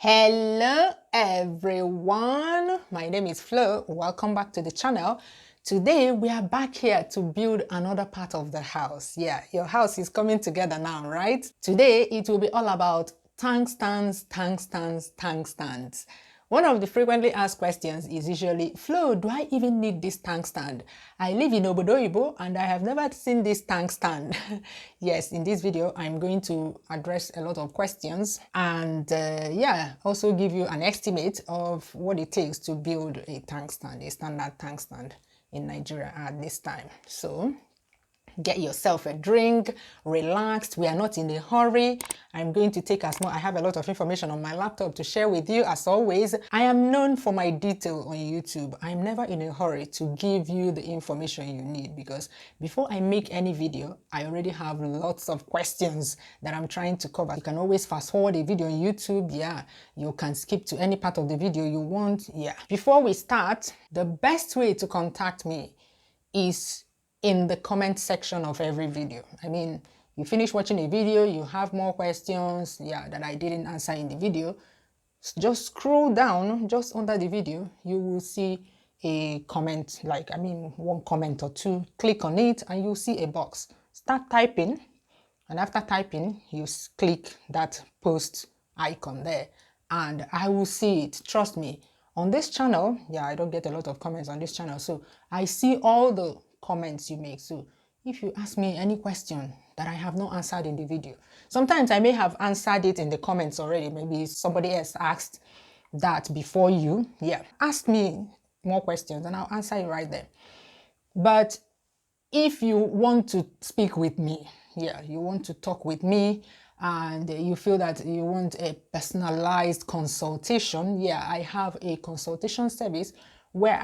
Hello everyone, my name is Flo. Welcome back to the channel. Today we are back here to build another part of the house. Yeah, your house is coming together now, right? Today it will be all about tank stands. One of the frequently asked questions is usually, Flo, do I even need this tank stand? I live in Obodoyibo and I have never seen this tank stand. Yes, in this video, I'm going to address a lot of questions and also give you an estimate of what it takes to build a tank stand, a standard tank stand in Nigeria at this time. So get yourself a drink, relax. We are not in a hurry. I'm going to take as much. I have a lot of information on my laptop to share with you as always. I am known for my detail on YouTube. I'm never in a hurry to give you the information you need because before I make any video, I already have lots of questions that I'm trying to cover. You can always fast forward a video on YouTube. Yeah, you can skip to any part of the video you want. Yeah. Before we start, the best way to contact me is in the comment section of every video. I mean, you finish watching a video, you have more questions, that I didn't answer in the video. Just scroll down, just under the video, you will see a comment, one comment or two. Click on it and you'll see a box. Start typing, and after typing, you click that post icon there, and I will see it. Trust me. On this channel, I don't get a lot of comments on this channel, so I see all the comments you make. So if you ask me any question that I have not answered in the video, sometimes I may have answered it in the comments already. Maybe somebody else asked that before you. Ask me more questions and I'll answer it right there. But if you want to speak with me, you want to talk with me, and you feel that you want a personalized consultation, I have a consultation service where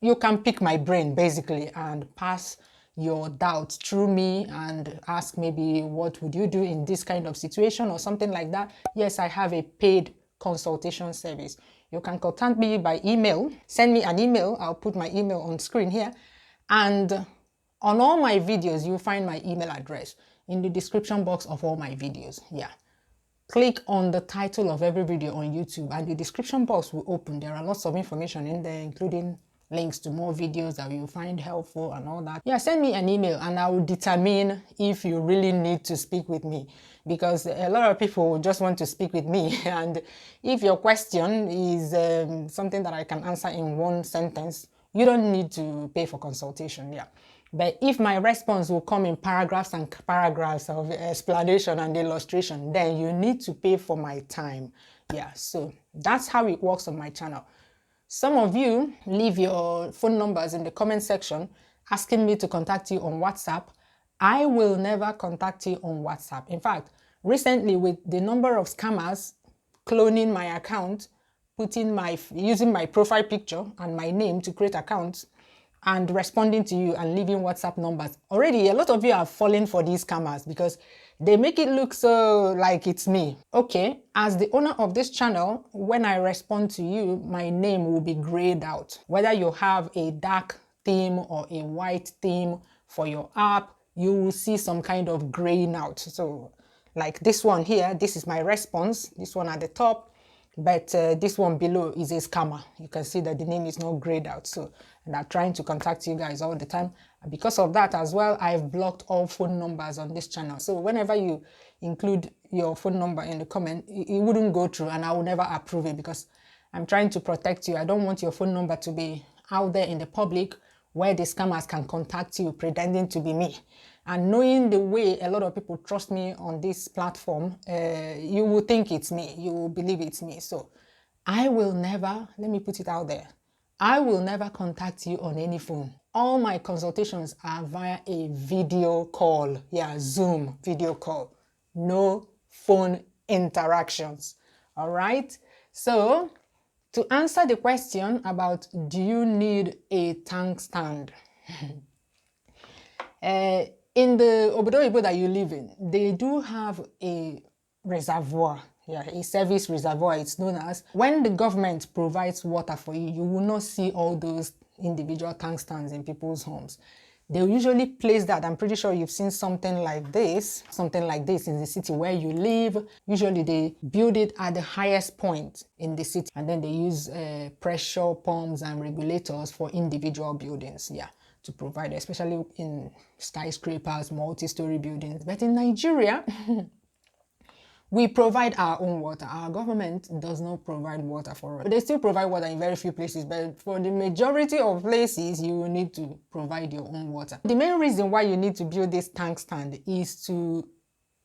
you can pick my brain basically and pass your doubts through me and ask maybe what would you do in this kind of situation or something like that. Yes, I have a paid consultation service. You can contact me by email. Send me an email. I'll put my email on screen here, and on all my videos you'll find my email address in the description box of all my videos. Click on the title of every video on YouTube and the description box will open. There are lots of information in there, including links to more videos that you'll find helpful and all that. Send me an email and I will determine if you really need to speak with me, because a lot of people just want to speak with me, and if your question is something that I can answer in one sentence, you don't need to pay for consultation. But if my response will come in paragraphs and paragraphs of explanation and illustration, then you need to pay for my time. So that's how it works on my channel. Some of you leave your phone numbers in the comment section asking me to contact you on WhatsApp. I will never contact you on WhatsApp. In fact, recently with the number of scammers cloning my account, using my profile picture and my name to create accounts, and responding to you and leaving WhatsApp numbers. Already, a lot of you are falling for these scammers because they make it look so like it's me. Okay, as the owner of this channel, when I respond to you, my name will be grayed out. Whether you have a dark theme or a white theme for your app, you will see some kind of graying out. So like this one here, this is my response, this one at the top. But this one below is a scammer. You can see that the name is not grayed out. So, and I'm trying to contact you guys all the time. And because of that as well, I've blocked all phone numbers on this channel. So whenever you include your phone number in the comment, it wouldn't go through and I will never approve it because I'm trying to protect you. I don't want your phone number to be out there in the public where the scammers can contact you pretending to be me. And knowing the way a lot of people trust me on this platform, you will think it's me. You will believe it's me. So I will never, let me put it out there, I will never contact you on any phone. All my consultations are via a video call. Zoom video call. No phone interactions. All right? So to answer the question about do you need a tank stand? In the Obodoyibo that you live in, they do have a reservoir, a service reservoir it's known as. When the government provides water for you, you will not see all those individual tank stands in people's homes. They'll usually place that. I'm pretty sure you've seen something like this in the city where you live. Usually they build it at the highest point in the city, and then they use pressure pumps and regulators for individual buildings, yeah, to provide, especially in skyscrapers, multi-story buildings. But in Nigeria, we provide our own water. Our government does not provide water for us. They still provide water in very few places, but for the majority of places, you will need to provide your own water. The main reason why you need to build this tank stand is to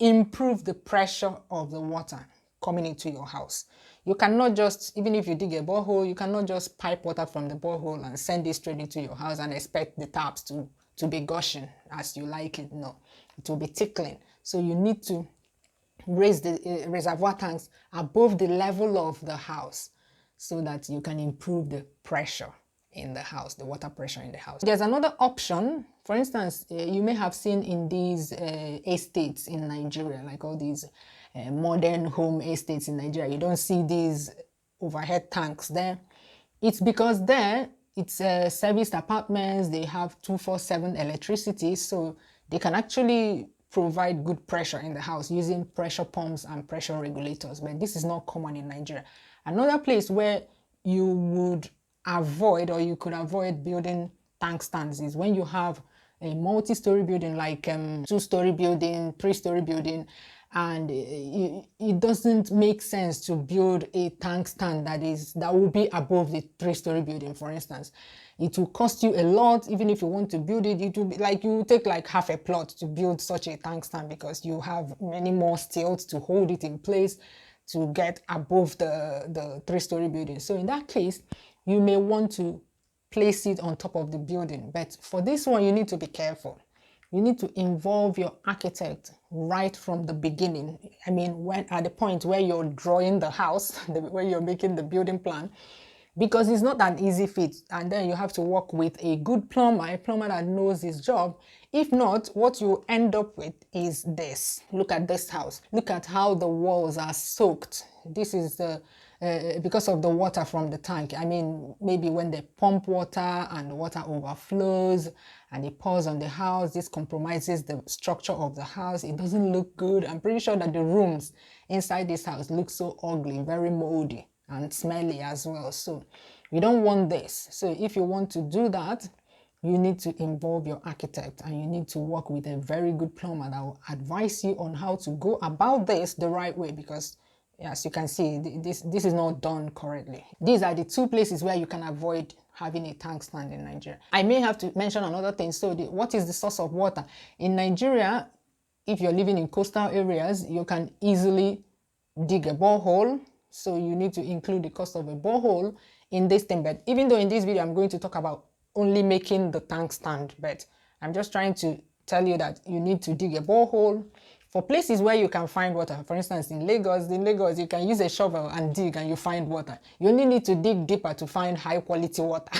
improve the pressure of the water coming into your house. You cannot just, even if you dig a borehole, you cannot just pipe water from the borehole and send it straight into your house and expect the taps to be gushing as you like it. No, it will be tickling. So you need to raise the reservoir tanks above the level of the house so that you can improve the pressure in the house, the water pressure in the house. There's another option. For instance, you may have seen in these estates in Nigeria, like all these modern home estates in Nigeria, you don't see these overhead tanks there. It's because there it's serviced apartments, they have 24/7 electricity, so they can actually provide good pressure in the house using pressure pumps and pressure regulators. But this is not common in Nigeria. Another place where you would avoid, or you could avoid building tank stands, is when you have a multi-story building, like 2-story building, 3-story building, and it doesn't make sense to build a tank stand that will be above the 3-story building, for instance. It will cost you a lot. Even if you want to build it, it will be like, you will take like half a plot to build such a tank stand, because you have many more stilts to hold it in place to get above the 3-story building. So in that case, you may want to place it on top of the building. But for this one, you need to be careful. You need to involve your architect right from the beginning. I mean, when at the point where you're drawing the house, where you're making the building plan, because it's not an easy fit. And then you have to work with a good plumber, a plumber that knows his job. If not, what you end up with is this. Look at this house. Look at how the walls are soaked. This is because of the water from the tank. I mean, maybe when they pump water and the water overflows and it pours on the house, this compromises the structure of the house. It doesn't look good. I'm pretty sure that the rooms inside this house look so ugly, very moldy and smelly as well. So you don't want this. So if you want to do that, you need to involve your architect, and you need to work with a very good plumber that will advise you on how to go about this the right way, because as you can see, this is not done correctly. These are the two places where you can avoid having a tank stand in Nigeria. I may have to mention another thing. So what is the source of water? In Nigeria, if you're living in coastal areas, you can easily dig a borehole. So you need to include the cost of a borehole in this thing. But even though in this video, I'm going to talk about only making the tank stand, but I'm just trying to tell you that you need to dig a borehole. For places where you can find water, for instance, in Lagos, you can use a shovel and dig and you find water. You only need to dig deeper to find high quality water.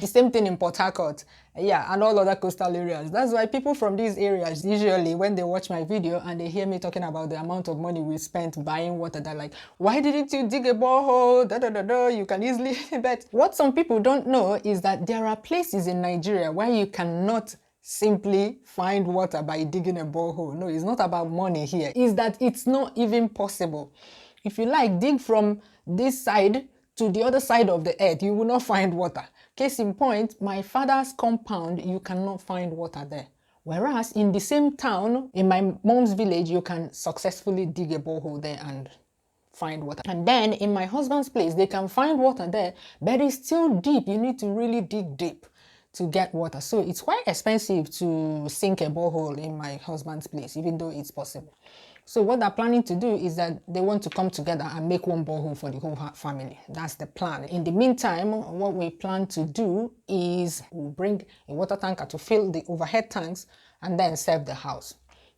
The same thing in Port Harcourt, yeah, and all other coastal areas. That's why people from these areas, usually when they watch my video and they hear me talking about the amount of money we spent buying water, they're like, why didn't you dig a borehole? Da, da, da, da. You can easily. But what some people don't know is that there are places in Nigeria where you cannot simply find water by digging a borehole. No, it's not about money here. It's that it's not even possible. If you like, dig from this side to the other side of the earth, you will not find water. Case in point, my father's compound, you cannot find water there. Whereas in the same town, in my mom's village, you can successfully dig a borehole there and find water. And then in my husband's place, they can find water there, but it's still deep. You need to really dig deep to get water. So it's quite expensive to sink a borehole in my husband's place, even though it's possible. So what they're planning to do is that they want to come together and make one borehole for the whole family. That's the plan. In the meantime, what we plan to do is we'll bring a water tanker to fill the overhead tanks and then serve the house.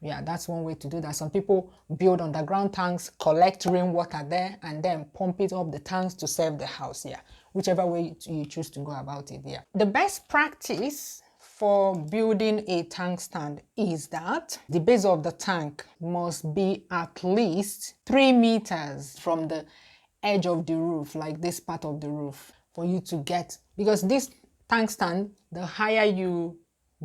Yeah, that's one way to do that. Some people build underground tanks, collect rainwater there, and then pump it up the tanks to serve the house. Yeah, whichever way you choose to go about it. Yeah, the best practice for building a tank stand is that the base of the tank must be at least 3 meters from the edge of the roof, like this part of the roof, for you to get, because this tank stand, the higher you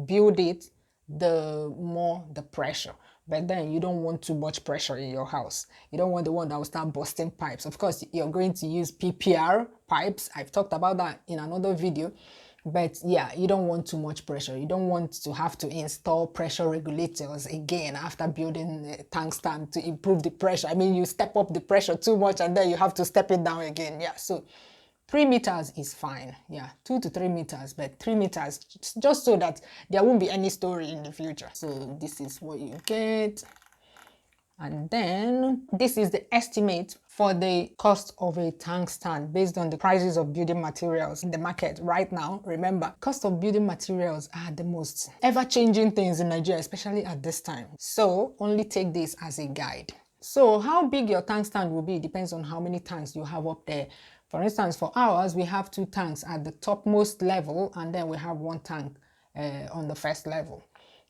build it, the more the pressure. But then you don't want too much pressure in your house. You don't want the one that will start busting pipes. Of course, you're going to use PPR pipes. I've talked about that in another video. But yeah, you don't want too much pressure. You don't want to have to install pressure regulators again after building a tank stand to improve the pressure. I mean, you step up the pressure too much and then you have to step it down again. Yeah, so 3 meters is fine. Yeah, 2 to 3 meters, but 3 meters just so that there won't be any story in the future. So this is what you get. And then this is the estimate for the cost of a tank stand based on the prices of building materials in the market right now. Remember, cost of building materials are the most ever-changing things in Nigeria, especially at this time. So only take this as a guide. So how big your tank stand will be depends on how many tanks you have up there. For instance, for ours, we have 2 tanks at the topmost level, and then we have 1 tank on the first level.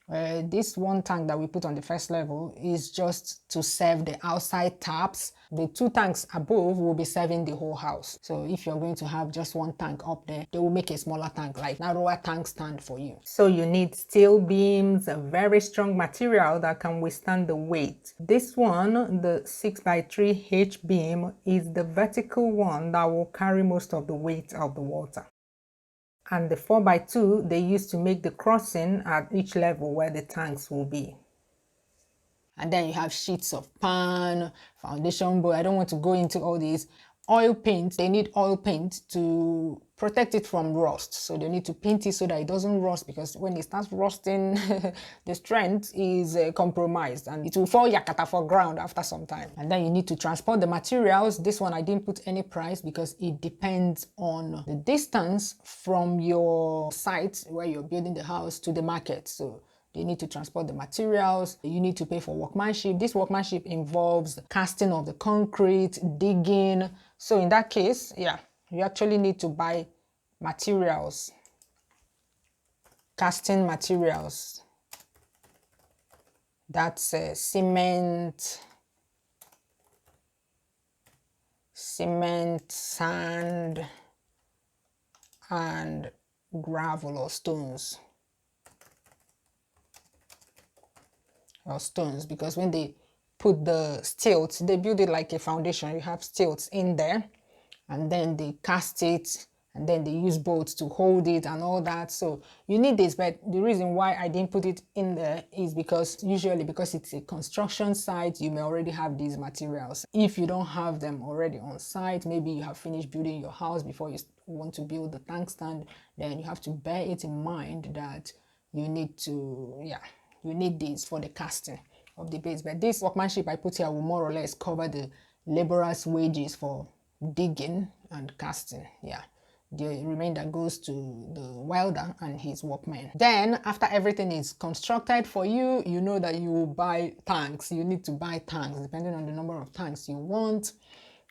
This 1 tank that we put on the first level is just to serve the outside taps. The 2 tanks above will be serving the whole house. So if you're going to have just 1 tank up there, they will make a smaller tank, like narrower tank stand for you. So you need steel beams, a very strong material that can withstand the weight. This one, the 6x3 H beam, is the vertical one that will carry most of the weight of the water. And the 4x2 they used to make the crossing at each level where the tanks will be. And then you have sheets of pan, foundation board. I don't want to go into all these. Oil paint, they need oil paint to protect it from rust. So they need to paint it so that it doesn't rust, because when it starts rusting, the strength is compromised and it will fall yakata for ground after some time. And then you need to transport the materials. This one I didn't put any price because it depends on the distance from your site where you're building the house to the market. So you need to transport the materials. You need to pay for workmanship. This workmanship involves casting of the concrete, digging. So in that case, yeah, you actually need to buy materials, casting materials. That's cement, sand, and gravel or stones. Because when they put the stilts, they build it like a foundation. You have stilts in there, and then they cast it, and then they use bolts to hold it and all that. So you need this, but the reason why I didn't put it in there is because usually because it's a construction site, you may already have these materials. If you don't have them already on site, maybe you have finished building your house before you want to build the tank stand, then you have to bear it in mind that you need to, you need these for the casting of the base. But this workmanship I put here will more or less cover the laborers' wages for digging and casting. Yeah, the remainder goes to the welder and his workmen. Then after everything is constructed for you, you know that you will buy tanks. You need to buy tanks depending on the number of tanks you want.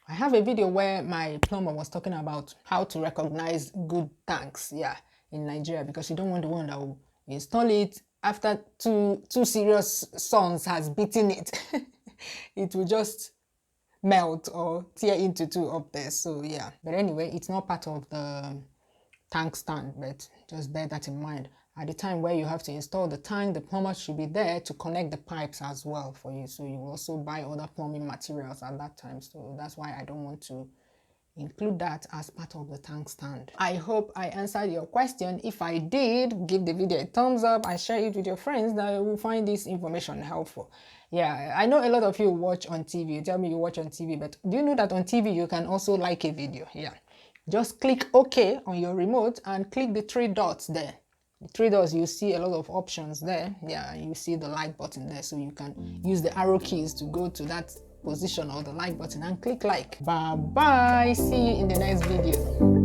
I have a video where my plumber was talking about how to recognize good tanks, in Nigeria, because you don't want the one that will install it after two serious suns has beaten it. It will just melt or tear into 2 up there. So yeah, but anyway, it's not part of the tank stand, but just bear that in mind. At the time where you have to install the tank, the plumber should be there to connect the pipes as well for you. So you will also buy other plumbing materials at that time. So that's why I don't want to include that as part of the tank stand. I hope I answered your question. If I did, give the video a thumbs up and share it with your friends that will find this information helpful. Yeah, I know a lot of you watch on TV. You tell me you watch on TV, but do you know that on TV you can also like a video? Yeah, just click OK on your remote and click the 3 dots there. The 3 dots, you see a lot of options there. Yeah, you see the like button there, so you can use the arrow keys to go to that position or the like button and click like. Bye bye, see you in the next video.